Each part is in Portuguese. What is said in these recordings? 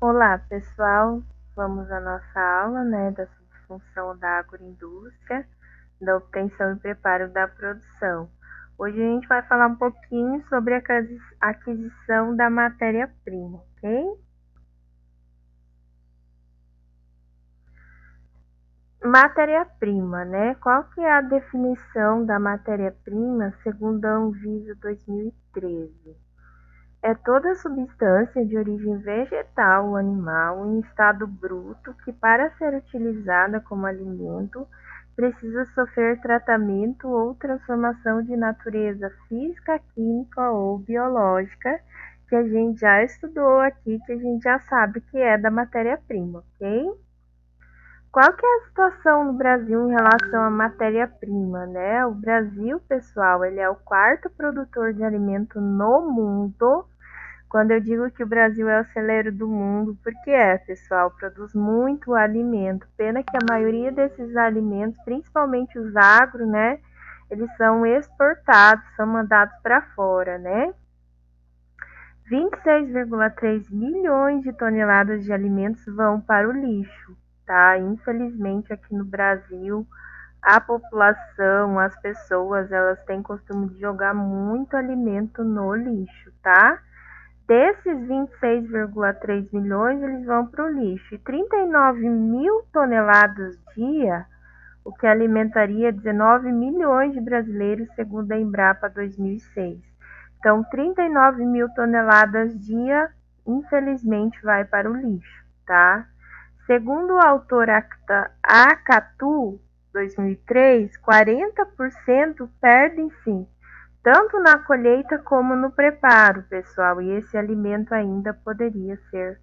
Olá, pessoal. Vamos à nossa aula, da subfunção da agroindústria, da obtenção e preparo da produção. Hoje a gente vai falar um pouquinho sobre a aquisição da matéria-prima, ok? Matéria-prima, Qual que é a definição da matéria-prima segundo a Anvisa 2013? É toda substância de origem vegetal ou animal em estado bruto que, para ser utilizada como alimento, precisa sofrer tratamento ou transformação de natureza física, química ou biológica, que a gente já estudou aqui, que a gente já sabe que é da matéria-prima, ok? Qual que é a situação no Brasil em relação à matéria-prima, O Brasil, pessoal, ele é o quarto produtor de alimento no mundo. Quando eu digo que o Brasil é o celeiro do mundo, porque pessoal, produz muito alimento. Pena que a maioria desses alimentos, principalmente os agro, eles são exportados, são mandados para fora, 26,3 milhões de toneladas de alimentos vão para o lixo, tá? Infelizmente aqui no Brasil, a população, as pessoas, elas têm costume de jogar muito alimento no lixo, tá? Desses 26,3 milhões, eles vão para o lixo. E 39 mil toneladas dia, o que alimentaria 19 milhões de brasileiros, segundo a Embrapa 2006. Então, 39 mil toneladas dia, infelizmente, vai para o lixo, tá? Segundo o autor Acatu 2003, 40% perdem-se tanto na colheita como no preparo, pessoal, e esse alimento ainda poderia ser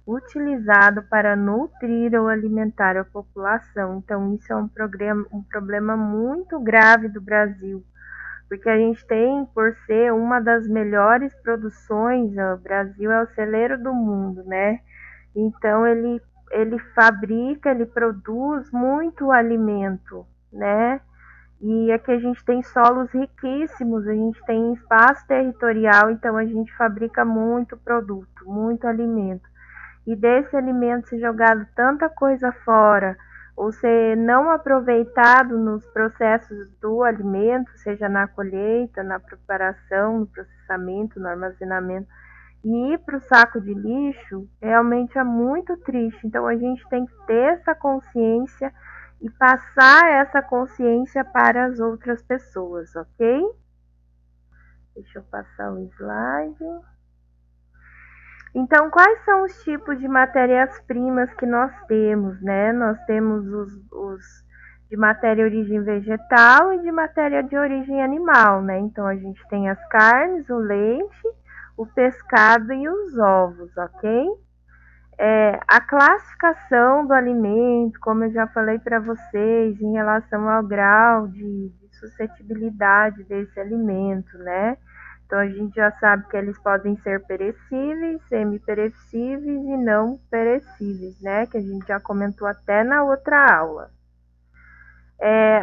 utilizado para nutrir ou alimentar a população. Então, isso é um problema muito grave do Brasil, porque a gente tem, por ser uma das melhores produções, o Brasil é o celeiro do mundo, Então, ele fabrica, ele produz muito alimento, E aqui a gente tem solos riquíssimos, a gente tem espaço territorial, então a gente fabrica muito produto, muito alimento. E desse alimento ser jogado tanta coisa fora, ou ser não aproveitado nos processos do alimento, seja na colheita, na preparação, no processamento, no armazenamento, e ir para o saco de lixo, realmente é muito triste. Então a gente tem que ter essa consciência e passar essa consciência para as outras pessoas, ok? Deixa eu passar o slide. Então, quais são os tipos de matérias-primas que nós temos, Nós temos os de matéria de origem vegetal e de matéria de origem animal, Então, a gente tem as carnes, o leite, o pescado e os ovos, ok? A classificação do alimento, como eu já falei para vocês, em relação ao grau de suscetibilidade desse alimento, Então, a gente já sabe que eles podem ser perecíveis, semi-perecíveis e não perecíveis, Que a gente já comentou até na outra aula.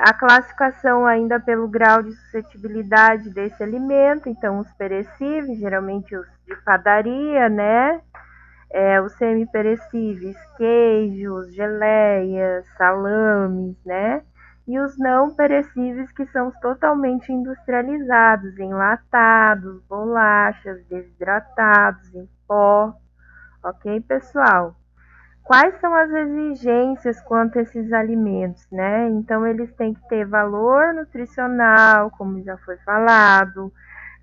A classificação ainda pelo grau de suscetibilidade desse alimento, então os perecíveis, geralmente os de padaria, os semi-perecíveis, queijos, geleias, salames, E os não perecíveis, que são os totalmente industrializados, enlatados, bolachas, desidratados, em pó. Ok, pessoal? Quais são as exigências quanto a esses alimentos, Então, eles têm que ter valor nutricional, como já foi falado,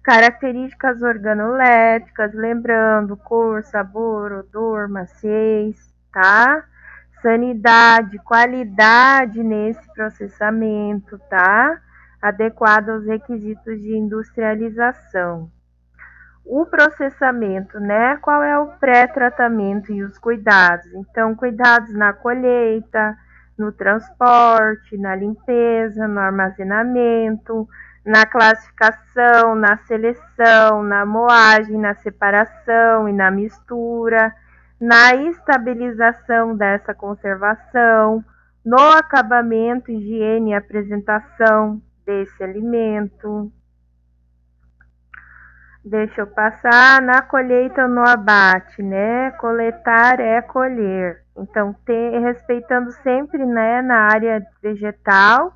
características organoléticas, lembrando cor, sabor, odor, maciez, tá? Sanidade, qualidade nesse processamento, tá? Adequado aos requisitos de industrialização. O processamento, Qual é o pré-tratamento e os cuidados? Então, cuidados na colheita, no transporte, na limpeza, no armazenamento, na classificação, na seleção, na moagem, na separação e na mistura, na estabilização dessa conservação, no acabamento, higiene e apresentação desse alimento. Deixa eu passar na colheita ou no abate, né? Coletar é colher. Então, respeitando sempre, né, na área vegetal,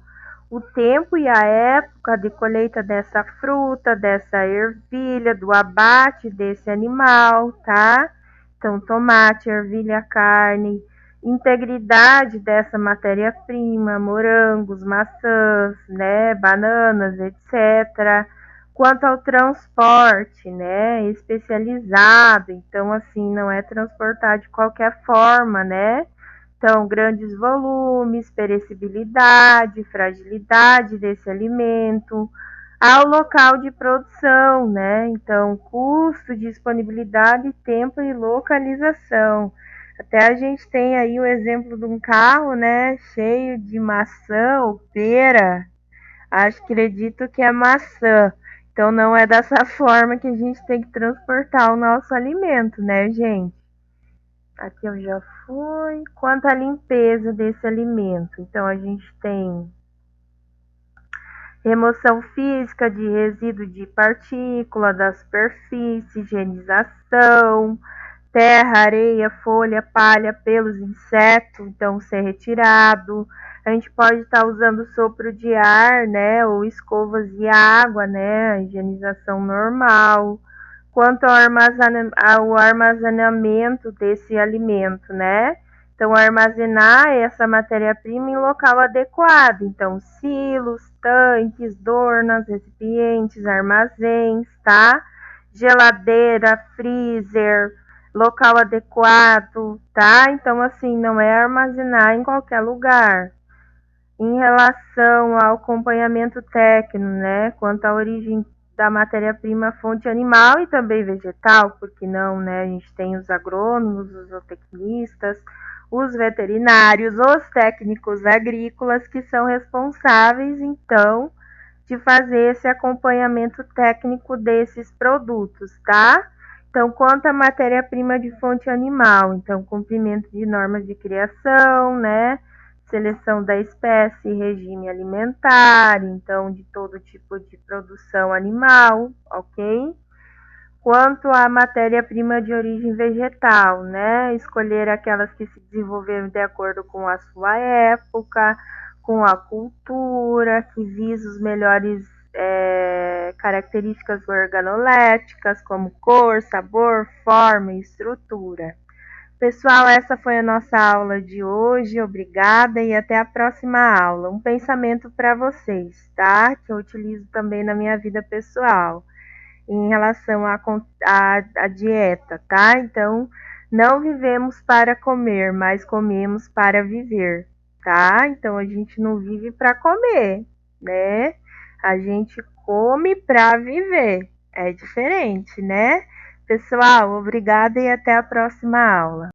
o tempo e a época de colheita dessa fruta, dessa ervilha, do abate desse animal, tá? Então, tomate, ervilha, carne, integridade dessa matéria-prima, morangos, maçãs, né, bananas, etc. Quanto ao transporte, né, especializado, então assim, não é transportar de qualquer forma, né? Então, grandes volumes, perecibilidade, fragilidade desse alimento, ao local de produção, né? Então, custo, disponibilidade, tempo e localização. Até a gente tem aí o exemplo de um carro, né, cheio de maçã ou pera. Acredito que é maçã. Então, não é dessa forma que a gente tem que transportar o nosso alimento, né, gente? Aqui eu já fui. Quanto à limpeza desse alimento, então a gente tem remoção física de resíduo de partícula da superfície, higienização, terra, areia, folha, palha, pelos, inseto, então ser retirado. A gente pode estar usando sopro de ar, né, ou escovas de água, né, a higienização normal. Quanto ao armazenamento desse alimento, né? Então, armazenar essa matéria-prima em local adequado. Então, silos, tanques, dornas, recipientes, armazéns, tá? Geladeira, freezer, local adequado, tá? Então, assim, não é armazenar em qualquer lugar. Em relação ao acompanhamento técnico, né? Quanto à origem da matéria-prima fonte animal e também vegetal, porque não, né? A gente tem os agrônomos, os zootecnistas, os veterinários, os técnicos agrícolas que são responsáveis, então, de fazer esse acompanhamento técnico desses produtos, tá? Então, quanto à matéria-prima de fonte animal, então, cumprimento de normas de criação, né? Seleção da espécie, regime alimentar, então, de todo tipo de produção animal, ok? Quanto à matéria-prima de origem vegetal, né? Escolher aquelas que se desenvolveram de acordo com a sua época, com a cultura, que visa os melhores características organoléticas, como cor, sabor, forma e estrutura. Pessoal, essa foi a nossa aula de hoje. Obrigada e até a próxima aula. Um pensamento para vocês, tá? Que eu utilizo também na minha vida pessoal em relação à dieta, tá? Então, não vivemos para comer, mas comemos para viver, tá? Então, a gente não vive para comer, né? A gente come para viver. É diferente, né? Pessoal, obrigada e até a próxima aula.